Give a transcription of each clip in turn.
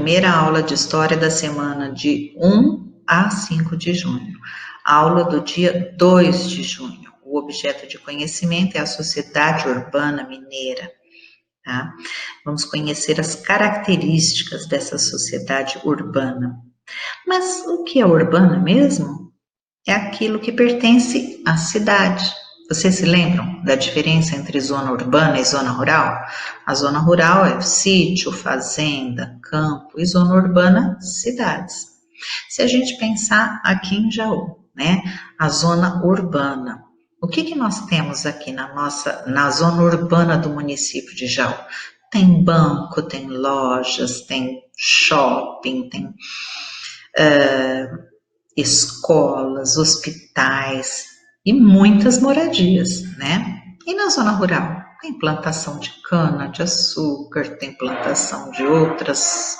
primeira aula de História da semana de 1 a 5 de junho. Aula do dia 2 de junho. O objeto de conhecimento é a sociedade urbana mineira. Tá? Vamos conhecer as características dessa sociedade urbana. Mas o que é urbana mesmo? É aquilo que pertence à cidade. Vocês se lembram da diferença entre zona urbana e zona rural? A zona rural é sítio, fazenda, campo, e zona urbana, cidades. Se a gente pensar aqui em Jaú, né, a zona urbana, o que nós temos aqui na zona urbana do município de Jaú? Tem banco, tem lojas, tem shopping, tem escolas, hospitais e muitas moradias, né? E na zona rural? Tem plantação de cana, de açúcar, tem plantação de outros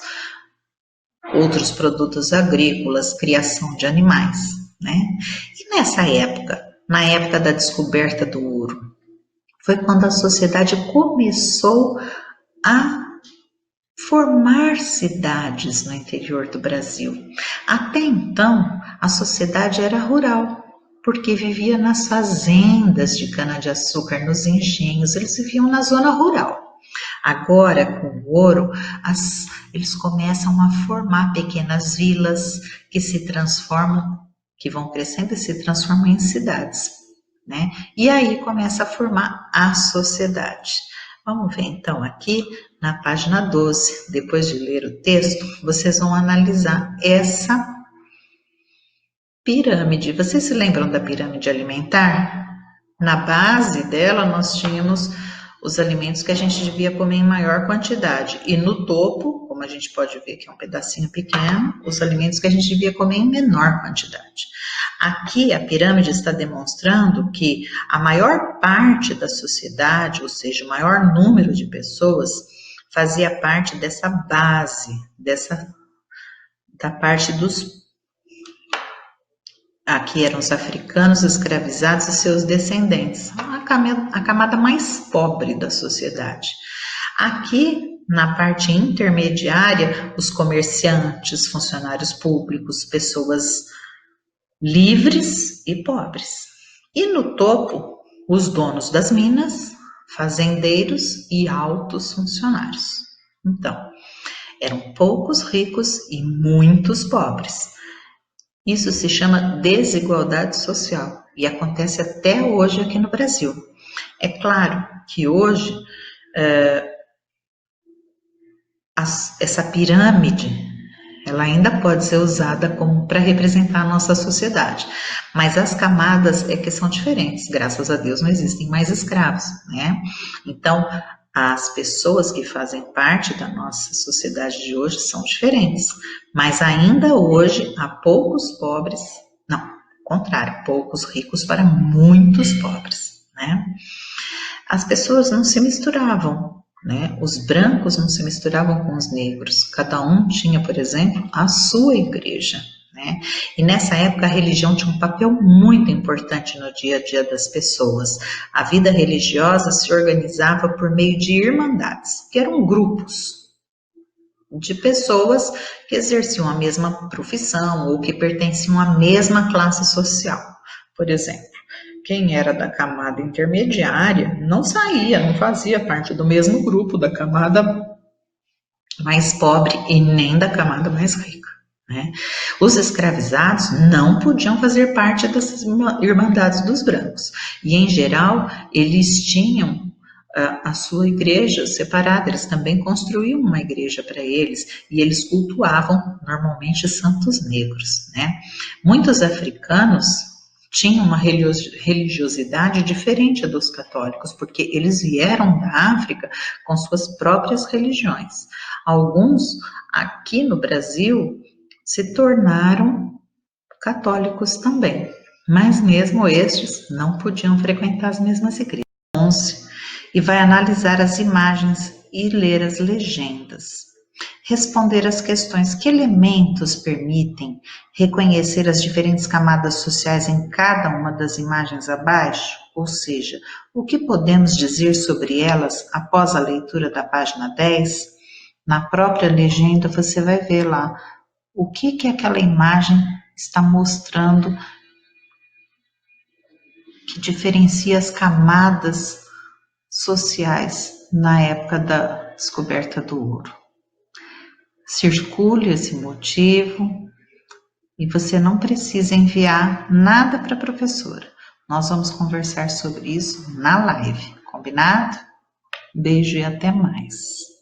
produtos agrícolas, criação de animais, né? E nessa época, na época da descoberta do ouro, foi quando a sociedade começou a formar cidades no interior do Brasil. Até então, a sociedade era rural, porque vivia nas fazendas de cana-de-açúcar, nos engenhos, eles viviam na zona rural. Agora, com o ouro, eles começam a formar pequenas vilas que se transformam, que vão crescendo e se transformam em cidades, né? E aí começa a formar a sociedade. Vamos ver então aqui na página 12, depois de ler o texto, vocês vão analisar essa pirâmide. Vocês se lembram da pirâmide alimentar? Na base dela nós tínhamos os alimentos que a gente devia comer em maior quantidade. E no topo, como a gente pode ver que é um pedacinho pequeno, os alimentos que a gente devia comer em menor quantidade. Aqui a pirâmide está demonstrando que a maior parte da sociedade, ou seja, o maior número de pessoas, fazia parte dessa base, da parte dos... Aqui eram os africanos escravizados e seus descendentes, a camada mais pobre da sociedade. Aqui, na parte intermediária, os comerciantes, funcionários públicos, pessoas livres e pobres. E no topo, os donos das minas, fazendeiros e altos funcionários. Então, eram poucos ricos e muitos pobres. Isso se chama desigualdade social e acontece até hoje aqui no Brasil. É claro que hoje essa pirâmide ela ainda pode ser usada como para representar a nossa sociedade, mas as camadas é que são diferentes. Graças a Deus não existem mais escravos, né? Então, as pessoas que fazem parte da nossa sociedade de hoje são diferentes, mas ainda hoje há poucos pobres, não, ao contrário, poucos ricos para muitos pobres, né? As pessoas não se misturavam, né? Os brancos não se misturavam com os negros, cada um tinha, por exemplo, a sua igreja, né? E nessa época a religião tinha um papel muito importante no dia a dia das pessoas. A vida religiosa se organizava por meio de irmandades, que eram grupos de pessoas que exerciam a mesma profissão ou que pertenciam à mesma classe social. Por exemplo, quem era da camada intermediária não saía, não fazia parte do mesmo grupo da camada mais pobre e nem da camada mais rica, né? Os escravizados não podiam fazer parte dessas irmandades dos brancos e, em geral, eles tinham a sua igreja separada, eles também construíam uma igreja para eles e eles cultuavam normalmente santos negros, né? Muitos africanos tinham uma religiosidade diferente dos católicos, porque eles vieram da África com suas próprias religiões. Alguns aqui no Brasil se tornaram católicos também, mas mesmo estes não podiam frequentar as mesmas igrejas. E vai analisar as imagens e ler as legendas. Responder às questões: que elementos permitem reconhecer as diferentes camadas sociais em cada uma das imagens abaixo? Ou seja, o que podemos dizer sobre elas após a leitura da página 10? Na própria legenda você vai ver lá o que aquela imagem está mostrando que diferencia as camadas sociais na época da descoberta do ouro. Circule esse motivo e você não precisa enviar nada para a professora. Nós vamos conversar sobre isso na live, combinado? Beijo e até mais.